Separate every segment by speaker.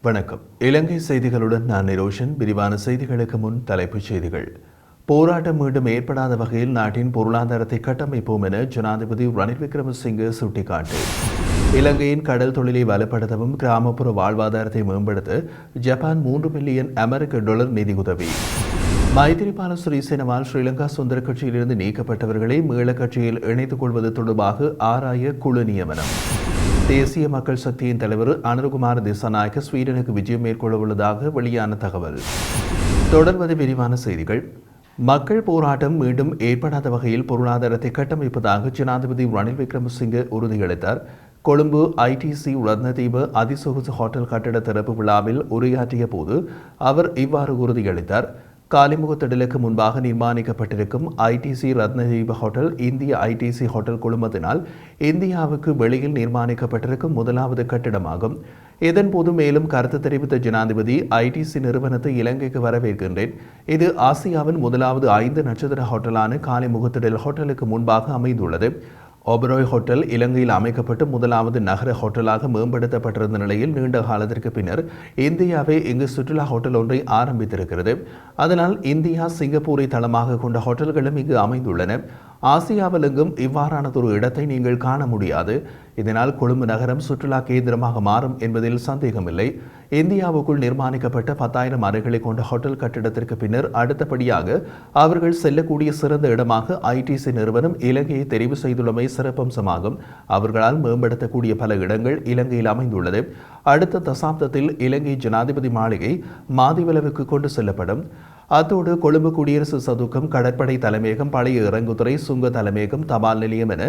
Speaker 1: வணக்கம். இலங்கை செய்திகளுடன் நான் நிரோஷன். விரிவான செய்திகளுக்கு முன் தலைப்புச் செய்திகள். போராட்டம் மீண்டும் ஏற்படாத வகையில் நாட்டின் பொருளாதாரத்தை கட்டமைப்போம் என ஜனாதிபதி ரணில் விக்ரமசிங்கே சுட்டிக்காட்டு. இலங்கையின் கடல் தொழிலை வலுப்படுத்தவும் கிராமப்புற வாழ்வாதாரத்தை மேம்படுத்த ஜப்பான் $3 மில்லியன் நிதியுதவி. மைத்திரிபால சிறிசேனவால் ஸ்ரீலங்கா சுதந்திர கட்சியிலிருந்து நீக்கப்பட்டவர்களை மீள கட்சியில் இணைத்துக் கொள்வது தொடர்பாக ஆராய குழு நியமனம். தேசிய மக்கள் சக்தியின் தலைவர் அனுரகுமார திசாநாயக்க ஸ்வீடனுக்கு விஜயம் மேற்கொள்ள உள்ளதாக வெளியான தகவல். தொடர்வது விரிவான செய்திகள். மக்கள் போராட்டம் மீண்டும் ஏற்படாத வகையில் பொருளாதாரத்தை கட்டமைப்பதாக ஜனாதிபதி ரணில் விக்ரமசிங்கே உறுதியளித்தார். கொழும்பு ஐடிசி ரத்னதீப அதிசொகுசு ஹோட்டல் கட்டட திறப்பு விழாவில் உரையாற்றிய போது அவர் இவ்வாறு உறுதியளித்தார். காலிமுகத்திடலுக்கு முன்பாக நிர்மாணிக்கப்பட்டிருக்கும் ஐடிசி ரத்னதீப ஹோட்டல் இந்திய ஐடிசி ஹோட்டல் குழுமத்தினால் இந்தியாவுக்கு வெளியில் நிர்மாணிக்கப்பட்டிருக்கும் முதலாவது கட்டிடமாகும். இதன்போது மேலும் கருத்து தெரிவித்த ஜனாதிபதி, ஐடிசி நிறுவனத்தை இலங்கைக்கு வரவேற்கின்றேன். இது ஆசியாவின் முதலாவது 5 நட்சத்திர ஹோட்டலான காலிமுகத்திடல் ஹோட்டலுக்கு முன்பாக அமைந்துள்ளது. ஒபரோய் ஹோட்டல் இலங்கையில் அமைக்கப்பட்டு முதலாவது நகர ஹோட்டலாக மேம்படுத்தப்பட்டிருந்த நிலையில் நீண்ட காலத்திற்கு பின்னர் இந்தியாவே இங்கு சுற்றுலா ஹோட்டல் ஒன்றை ஆரம்பித்திருக்கிறது. அதனால் இந்தியா சிங்கப்பூரை தளமாக கொண்ட ஹோட்டல்களும் இங்கு அமைந்துள்ளன. ஆசியாவில் எங்கும் இவ்வாறானதொரு இடத்தை நீங்கள் காண முடியாது. இதனால் கொழும்பு நகரம் சுற்றுலா கேந்திரமாக மாறும் என்பதில் சந்தேகமில்லை. இந்தியாவுக்குள் நிர்மாணிக்கப்பட்ட 10,000 அறைகளை கொண்ட ஹோட்டல் கட்டிடத்திற்கு பின்னர் அடுத்தபடியாக அவர்கள் செல்லக்கூடிய சிறந்த இடமாக ஐடிசி நிறுவனம் இலங்கையை தெரிவு செய்துள்ளமை சிறப்பம்சமாகும். அவர்களால் மேம்படுத்தக்கூடிய பல இடங்கள் இலங்கையில் அமைந்துள்ளது. அடுத்த தசாப்தத்தில் இலங்கை ஜனாதிபதி மாளிகை மாதிவலவுக்கு கொண்டு செல்லப்படும். அத்தோடு கொழும்பு குடியரசு சதுக்கம், கடற்படை தலைமையகம், பழைய இறங்குதுறை, சுங்க தலைமையகம், தபால் நிலையம் என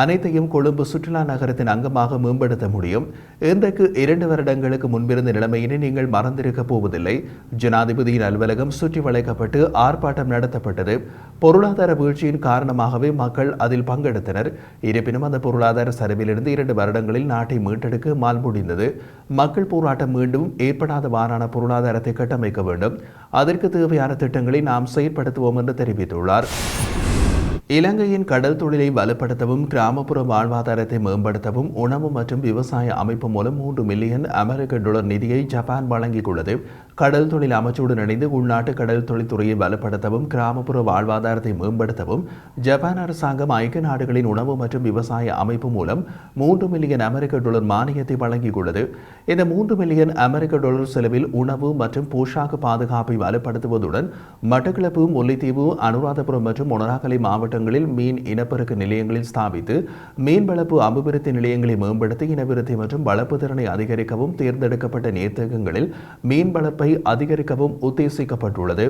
Speaker 1: அனைத்தையும் கொழும்பு சுற்றுலா நகரத்தின் அங்கமாக மேம்படுத்த முடியும். இன்றைக்கு 2 வருடங்களுக்கு முன்பிருந்த நிலைமையினை நீங்கள் மறந்திருக்கப் போவதில்லை. ஜனாதிபதியின் அலுவலகம் சுற்றி வளைக்கப்பட்டு ஆர்ப்பாட்டம் நடத்தப்பட்டது. பொருளாதார வீழ்ச்சியின் காரணமாகவே மக்கள் அதில் பங்கெடுத்தனர். இருப்பினும் அந்த பொருளாதார சரிவிலிருந்து 2 வருடங்களில் நாட்டை மீட்டெடுக்க மால் முடிந்தது. மக்கள் போராட்டம் மீண்டும் ஏற்படாதவாறான பொருளாதாரத்தை கட்டமைக்க வேண்டும். அதற்கு தேவையான திட்டங்களை நாம் செயற்படுத்துவோம் என்று தெரிவித்துள்ளார். இலங்கையின் கடல் தொழிலை வலுப்படுத்தவும் கிராமப்புற வாழ்வாதாரத்தை மேம்படுத்தவும் உணவு மற்றும் விவசாய அமைப்பு மூலம் $3 மில்லியன் நிதியை ஜப்பான் வழங்கியுள்ளது. கடல் தொழில் அமைச்சருடன் இணைந்து உள்நாட்டு கடல் தொழில்துறையை வலுப்படுத்தவும் கிராமப்புற வாழ்வாதாரத்தை மேம்படுத்தவும் ஜப்பான் அரசாங்கம் ஐக்கிய நாடுகளின் உணவு மற்றும் விவசாய அமைப்பு மூலம் $3 மில்லியன் மானியத்தை வழங்கியுள்ளது. இந்த $3 மில்லியன் செலவில் உணவு மற்றும் போஷாக்கு பாதுகாப்பை வலுப்படுத்துவதுடன் மட்டக்களப்பு, முல்லைத்தீவு, அனுராதபுரம் மற்றும் மொனராகலை மாவட்டங்களில் மீன் இனப்பெருக்க நிலையங்களில் ஸ்தாபித்து மீன் வளர்ப்பு அபிவிருத்தி நிலையங்களை மேம்படுத்தி இனவிருத்தி மற்றும் வளர்ப்பு திறனை அதிகரிக்கவும் தேர்ந்தெடுக்கப்பட்ட நீர்த்தேக்கங்களில் மீன் வளர்ப்பை அதிகரிக்கவும் உத்தேசிக்கப்பட்டுள்ளது.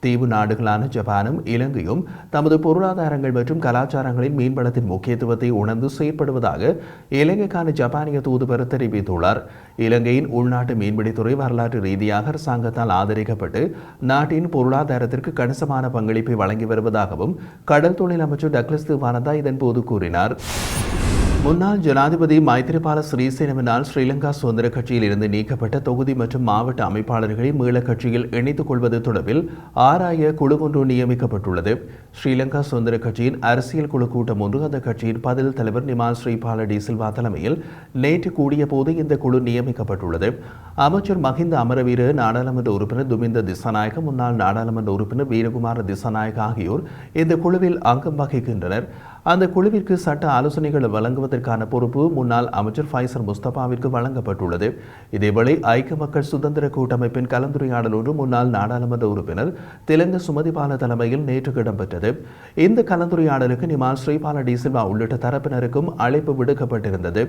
Speaker 1: தீவு நாடுகளான ஜப்பானும் இலங்கையும் தமது பொருளாதாரங்கள் மற்றும் கலாச்சாரங்களின் மீன்வளத்தின் முக்கியத்துவத்தை உணர்ந்து செயற்படுவதாக இலங்கைக்கான ஜப்பானிய தூதுவர் தெரிவித்துள்ளார். இலங்கையின் உள்நாட்டு மீன்பிடித்துறை வரலாற்று ரீதியாக அரசாங்கத்தால் ஆதரிக்கப்பட்டு நாட்டின் பொருளாதாரத்திற்கு கணிசமான பங்களிப்பை வழங்கி வருவதாகவும் கடல் தொழில் அமைச்சர் டக்ளஸ் தேவானந்தா இதன்போது கூறினார். முன்னாள் ஜனாதிபதி மைத்திரிபால சிறிசேனவினால் ஸ்ரீலங்கா சுதந்திர கட்சியில் இருந்து நீக்கப்பட்ட தொகுதி மற்றும் மாவட்ட அமைப்பாளர்களை மீள கட்சியில் இணைத்துக் கொள்வது தொடர்பில் ஆராய குழு ஒன்று நியமிக்கப்பட்டுள்ளது. ஸ்ரீலங்கா சுதந்திர கட்சியின் அரசியல் குழு கூட்டம் ஒன்று அந்த கட்சியின் பதில் தலைவர் நிமால் ஸ்ரீபால டி சில்வா தலைமையில் நேற்று கூடிய போது இந்த குழு நியமிக்கப்பட்டுள்ளது. அமைச்சர் மஹிந்த அமரவீர, நாடாளுமன்ற உறுப்பினர் துமிந்த திசாநாயக்க, முன்னாள் நாடாளுமன்ற உறுப்பினர் வீரகுமார திசாநாயக்க ஆகியோர் இந்த குழுவில் அங்கம் வகிக்கின்றனர். அந்த குழுவிற்கு சட்ட ஆலோசனைகள் வழங்குவதற்கான பொறுப்பு முன்னாள் அமைச்சர் ஃபைசர் முஸ்தபாவிற்கு வழங்கப்பட்டுள்ளது. இதேவேளை ஐக்கிய மக்கள் சுதந்திர கூட்டமைப்பின் கலந்துரையாடல் ஒன்று முன்னாள் நாடாளுமன்ற உறுப்பினர் திலங்க சுமதிபால தலைமையில் நேற்று இடம்பெற்றது. இந்த கலந்துரையாடலுக்கு நிமால் ஸ்ரீபால டி சில்வா உள்ளிட்ட தரப்பினருக்கும் அழைப்பு விடுக்கப்பட்டிருந்தது.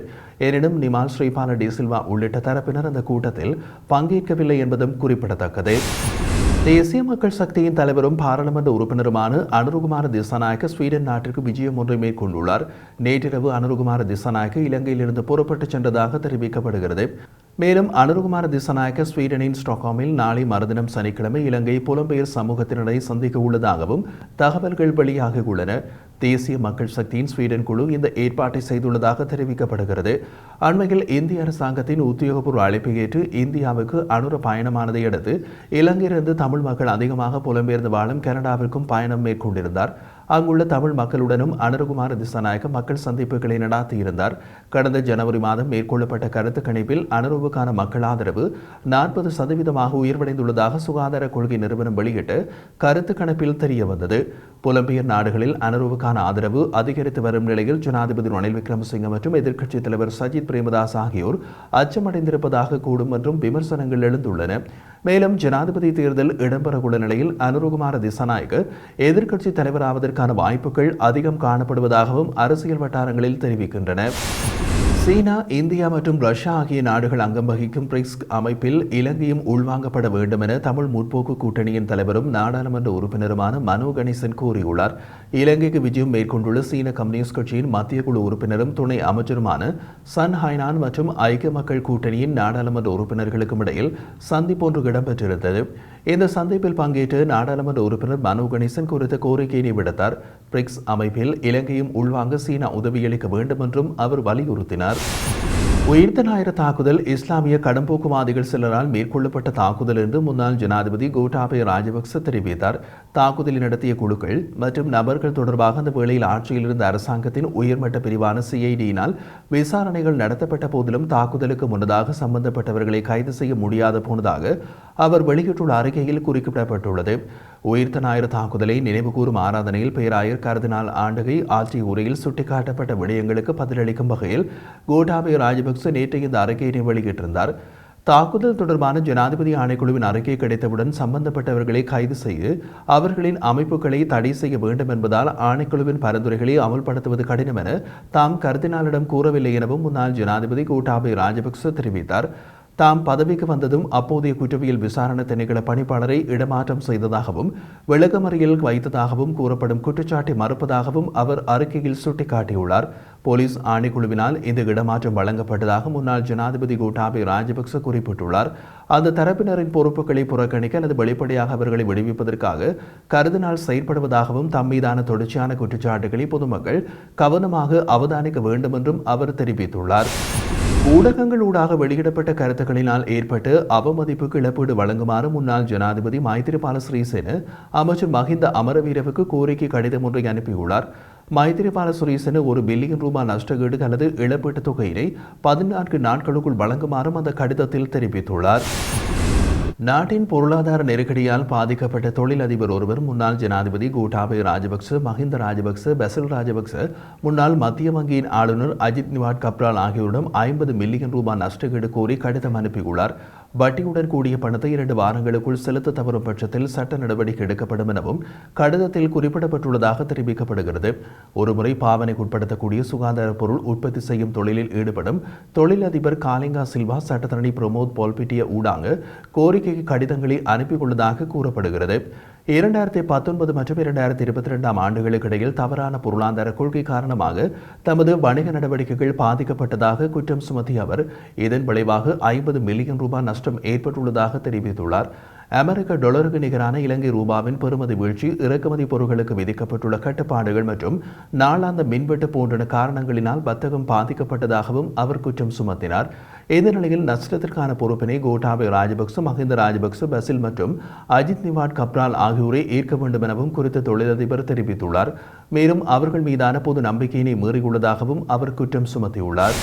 Speaker 1: எனினும் நிமால் ஸ்ரீபால டி சில்வா உள்ளிட்ட தரப்பினர் அந்த கூட்டத்தில் பங்கேற்கவில்லை என்பதும் குறிப்பிடத்தக்கது. தேசிய மக்கள் சக்தியின் தலைவரும் பாராளுமன்ற உறுப்பினருமான அனுரகுமார திசாநாயக்க ஸ்வீடன் நாட்டிற்கு விஜயம் ஒன்றை மேற்கொண்டுள்ளார். நேற்றிரவு அனுரகுமார திசாநாயக்க இலங்கையிலிருந்து புறப்பட்டு சென்றதாக தெரிவிக்கப்படுகிறது. மேலும் அனுரகுமார திசாநாயக்க ஸ்வீடனின் ஸ்டாக்ஹோமில் நாளை மறுதினம் சனிக்கிழமை இலங்கை புலம்பெயர் சமூகத்தினரை சந்திக்க உள்ளதாகவும் தகவல்கள் வெளியாகியுள்ளன. தேசிய மக்கள் சக்தியின் ஸ்வீடன் குழு இந்த ஏற்பாட்டை செய்துள்ளதாக தெரிவிக்கப்படுகிறது. அண்மையில் இந்திய அரசாங்கத்தின் உத்தியோகபூர்வ அழைப்பை ஏற்று இந்தியாவுக்கு அனுர பயணமானதை அடுத்து இலங்கையிலிருந்து தமிழ் மக்கள் அதிகமாக புலம்பெயர்ந்து வாழும் கனடாவிற்கும் பயணம் மேற்கொண்டிருந்தார். அங்குள்ள தமிழ் மக்களுடனும் அனுரகுமார திசாநாயக்க மக்கள் சந்திப்புகளை நடாத்தியிருந்தார். கடந்த ஜனவரி மாதம் மேற்கொள்ளப்பட்ட கருத்து கணிப்பில் அனுரகுமார அனுருவுக்கான மக்கள் ஆதரவு 40% உயர்வடைந்துள்ளதாக சுகாதார கொள்கை நிறுவனம் வெளியிட்ட கருத்து கணிப்பில் தெரியவந்தது. புலம்பெயர் நாடுகளில் அனுருவுக்கான ஆதரவு அதிகரித்து வரும் நிலையில் ஜனாதிபதி ரணில் விக்ரமசிங்க மற்றும் எதிர்க்கட்சித் தலைவர் சஜித் பிரேமதாஸ் ஆகியோர் அச்சமடைந்திருப்பதாக கூடும் மற்றும் விமர்சனங்கள் எழுந்துள்ளன. மேலும் ஜனாதிபதி தேர்தல் இடம்பெறவுள்ள நிலையில் அனுருகுமார திசாநாயக்க எதிர்க்கட்சித் தலைவராவதற்கான வாய்ப்புகள் அதிகம் காணப்படுவதாகவும் அரசியல் வட்டாரங்களில் தெரிவிக்கின்றன. சீனா, இந்தியா மற்றும் ரஷ்யா ஆகிய நாடுகள் அங்கம் வகிக்கும் பிரிக்ஸ் அமைப்பில் இலங்கையும் உள்வாங்கப்பட வேண்டும் என தமிழ் முற்போக்கு கூட்டணியின் தலைவரும் நாடாளுமன்ற உறுப்பினருமான மனோ கணேசன் கூறியுள்ளார். இலங்கைக்கு விஜயம் மேற்கொண்டுள்ள சீன கம்யூனிஸ்ட் கட்சியின் மத்திய குழு உறுப்பினரும் துணை அமைச்சருமான சன் ஹைனான் மற்றும் ஐக்கிய மக்கள் கூட்டணியின் நாடாளுமன்ற உறுப்பினர்களுக்கும் இடையில் சந்திப்பொன்று இடம்பெற்றிருந்தது. இந்த சந்திப்பில் பங்கேற்று நாடாளுமன்ற உறுப்பினர் மனோ கணேசன் குறித்த கோரிக்கையினை விடுத்தார். பிரிக்ஸ் அமைப்பில் இலங்கையும் உள்வாங்க சீனா உதவியளிக்க வேண்டும் என்றும் அவர் வலியுறுத்தினார். உயிர்த்த ஞாயிறு தாக்குதல் இஸ்லாமிய கடம்போக்குவாதிகள் சிலரால் மேற்கொள்ளப்பட்ட தாக்குதல் என்று முன்னாள் ஜனாதிபதி கோட்டாபய ராஜபக்ச தெரிவித்தார். தாக்குதலை நடத்திய குழுக்கள் மற்றும் நபர்கள் தொடர்பாக அந்த வேளையில் ஆட்சியில் இருந்த அரசாங்கத்தின் உயர்மட்ட பிரிவான சிஐடியினால் விசாரணைகள் நடத்தப்பட்ட போதிலும் தாக்குதலுக்கு முன்னதாக சம்பந்தப்பட்டவர்களை கைது செய்ய முடியாது போனதாக அவர் வெளியிட்டுள்ள அறிக்கையில் குறிப்பிடப்பட்டுள்ளது. உயிர்த்த ஞாயிறு தாக்குதலை நினைவுகூரும் ஆராதனையில் பேராயர் கர்தினால் ஆண்டகை ஆற்றிய உரையில் சுட்டிக்காட்டப்பட்ட விடயங்களுக்கு பதிலளிக்கும் வகையில் கோட்டாபய ராஜபக்ச நேற்று இந்த அறிக்கையினை வெளியிட்டிருந்தார். தாக்குதல் தொடர்பான ஜனாதிபதி ஆணைக்குழுவின் அறிக்கை கிடைத்தவுடன் சம்பந்தப்பட்டவர்களை கைது செய்து அவர்களின் அமைப்புகளை தடை செய்ய வேண்டும் என்பதால் ஆணைக்குழுவின் பரிந்துரைகளை அமல்படுத்துவது கடினம் என தாம் கர்தினாலிடம் கூறவில்லை எனவும் முன்னாள் ஜனாதிபதி கோட்டாபய ராஜபக்ச தெரிவித்தார். தாம் பதவிக்கு வந்ததும் அப்போதைய குற்றவியல் விசாரணை திணைக்கள பணிப்பாளரை இடமாற்றம் செய்ததாகவும் விளக்கமறியல் வைத்ததாகவும் கூறப்படும் குற்றச்சாட்டை மறுப்பதாகவும் அவர் அறிக்கையில் சுட்டிக்காட்டியுள்ளார். போலீஸ் ஆணைக்குழுவினால் இந்த இடமாற்றம் வழங்கப்பட்டதாக முன்னாள் ஜனாதிபதி கோட்டாபய ராஜபக்ச குறிப்பிட்டுள்ளார். அந்த தரப்பினரின் பொறுப்புகளை புறக்கணிக்க அல்லது வெளிப்படையாக அவர்களை விடுவிப்பதற்காக கருதினால் செயற்படுவதாகவும் தம் மீதான தொடர்ச்சியான குற்றச்சாட்டுகளை பொதுமக்கள் கவனமாக அவதானிக்க வேண்டும் என்றும் அவர் தெரிவித்துள்ளார். ஊடகங்களூடாக வெளியிடப்பட்ட கருத்துக்களினால் ஏற்பட்டு அவமதிப்புக்கு இழப்பீடு வழங்குமாறு முன்னாள் ஜனாதிபதி மைத்திரிபால சிறிசேன அமைச்சர் மஹிந்த அமரவீரவுக்கு கோரிக்கை கடிதம் ஒன்றை அனுப்பியுள்ளார். மைத்திரிபால சிறிசேன $1 பில்லியன் நஷ்டஈடு அல்லது இழப்பீட்டுத் தொகையினை 14 நாட்களுக்குள் வழங்குமாறும் அந்த கடிதத்தில் தெரிவித்துள்ளார். நாட்டின் பொருளாதார நெருக்கடியால் பாதிக்கப்பட்ட தொழிலதிபர் ஒருவர் முன்னாள் ஜனாதிபதி கோட்டாபய ராஜபக்ச, மஹிந்த ராஜபக்ச, பெசில் ராஜபக்ச, முன்னாள் மத்திய வங்கியின் ஆளுநர் அஜித் நிவாட் கப்ரால் ஆகியோரிடம் $50 மில்லியன் நஷ்டஈடு கோரி கடிதம் அனுப்பியுள்ளார். வட்டியுடன் கூடிய பணத்தை 2 வாரங்களுக்குள் செலுத்த தவறும் பட்சத்தில் சட்ட நடவடிக்கை எடுக்கப்படும் எனவும் கடிதத்தில் குறிப்பிடப்பட்டுள்ளதாக தெரிவிக்கப்படுகிறது. ஒருமுறை பாவனைக்குட்படுத்தக்கூடிய சுகாதார பொருள் உற்பத்தி செய்யும் தொழிலில் ஈடுபடும் தொழிலதிபர் காலிங்கா சில்வா சட்டத்தரணி பிரமோத் போல்பிட்டிய ஊடாக கோரிக்கைக்கு கடிதங்களை அனுப்பியுள்ளதாக கூறப்படுகிறது. 2019 மற்றும் 2022 ஆண்டுகளுக்கு இடையில் தவறான பொருளாதார கொள்கை காரணமாக தமது வணிக நடவடிக்கைகள் பாதிக்கப்பட்டதாக குற்றம் சுமத்திய அவர் இதன் விளைவாக $50 மில்லியன் நஷ்டம் ஏற்பட்டுள்ளதாக தெரிவித்துள்ளார். அமெரிக்க டாலருக்கு நிகரான இலங்கை ரூபாவின் பெறுமதி வீழ்ச்சி, இறக்குமதி பொருட்களுக்கு விதிக்கப்பட்டுள்ள கட்டுப்பாடுகள் மற்றும் நாளாந்த மின்வெட்டு போன்ற காரணங்களினால் வர்த்தகம் பாதிக்கப்பட்டதாகவும் அவர் குற்றம் சுமத்தினார். இந்த நிலையில் நஷ்டத்திற்கான பொறுப்பினை கோட்டாபய ராஜபக்ச, மஹிந்த ராஜபக்ச, பசில் மற்றும் அஜித் நிவாட் கப்ரால் ஆகியோரை ஏற்க வேண்டும் எனவும் குறித்த தொழிலதிபர் தெரிவித்துள்ளார். மேலும் அவர்கள் மீதான பொது நம்பிக்கையினை மீறியுள்ளதாகவும் அவர் குற்றம் சுமத்தியுள்ளார்.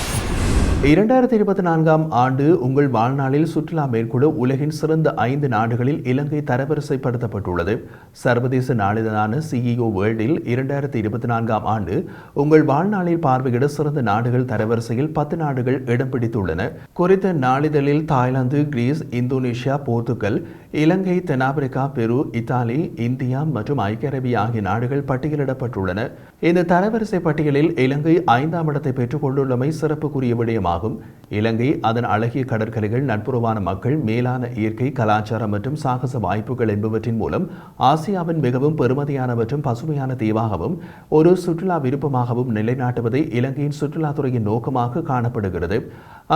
Speaker 1: 2024 ஆண்டு உங்கள் வாழ்நாளில் சுற்றுலா மேற்கொள்ள உலகின் சிறந்த 5 நாடுகளில் இலங்கை தரவரிசைப்படுத்தப்பட்டுள்ளது. சர்வதேச நாளிதழான CEO வேர்ல்டில் 2024 ஆண்டு உங்கள் வாழ்நாளில் பார்வையிட சிறந்த நாடுகள் தரவரிசையில் 10 நாடுகள் இடம் பிடித்துள்ளன. குறித்த நாளிதழில் தாய்லாந்து, கிரீஸ், இந்தோனேஷியா, போர்த்துகல், இலங்கை, தென்னாப்பிரிக்கா, பெரு, இத்தாலி, இந்தியா மற்றும் ஐக்கிய அரேபியா ஆகிய நாடுகள் பட்டியலிடப்பட்டுள்ளன. இந்த தரவரிசை பட்டியலில் இலங்கை 5ஆம் இடத்தை பெற்றுக் கொண்டுள்ளமை சிறப்புக்குரிய விடயமாகும். இலங்கை அதன் அழகிய கடற்கரைகள், நட்புறவான மக்கள், மேலான இயற்கை, கலாச்சாரம் மற்றும் சாகச வாய்ப்புகள் என்பவற்றின் மூலம் ஆசியாவின் மிகவும் பெருமதியான மற்றும் பசுமையான தீவாகவும் ஒரு சுற்றுலா விருப்பமாகவும் நிலைநாட்டுவதை இலங்கையின் சுற்றுலாத்துறையின் நோக்கமாக காணப்படுகிறது.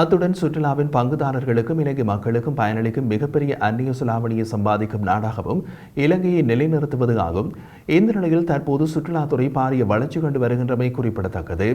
Speaker 1: அத்துடன் சுற்றுலாவின் பங்குதாரர்களுக்கும் இலங்கை மக்களுக்கும் பயனளிக்கும் மிகப்பெரிய அந்நிய செலாவணியை சம்பாதிக்கும் நாடாகவும் இலங்கையை நிலைநிறுத்துவது ஆகும். இந்த நிலையில் தற்போது சுற்றுலாத்துறை பாரிய வளர்ச்சி கண்டு வருகின்றமை குறிப்பிடத்தக்கது.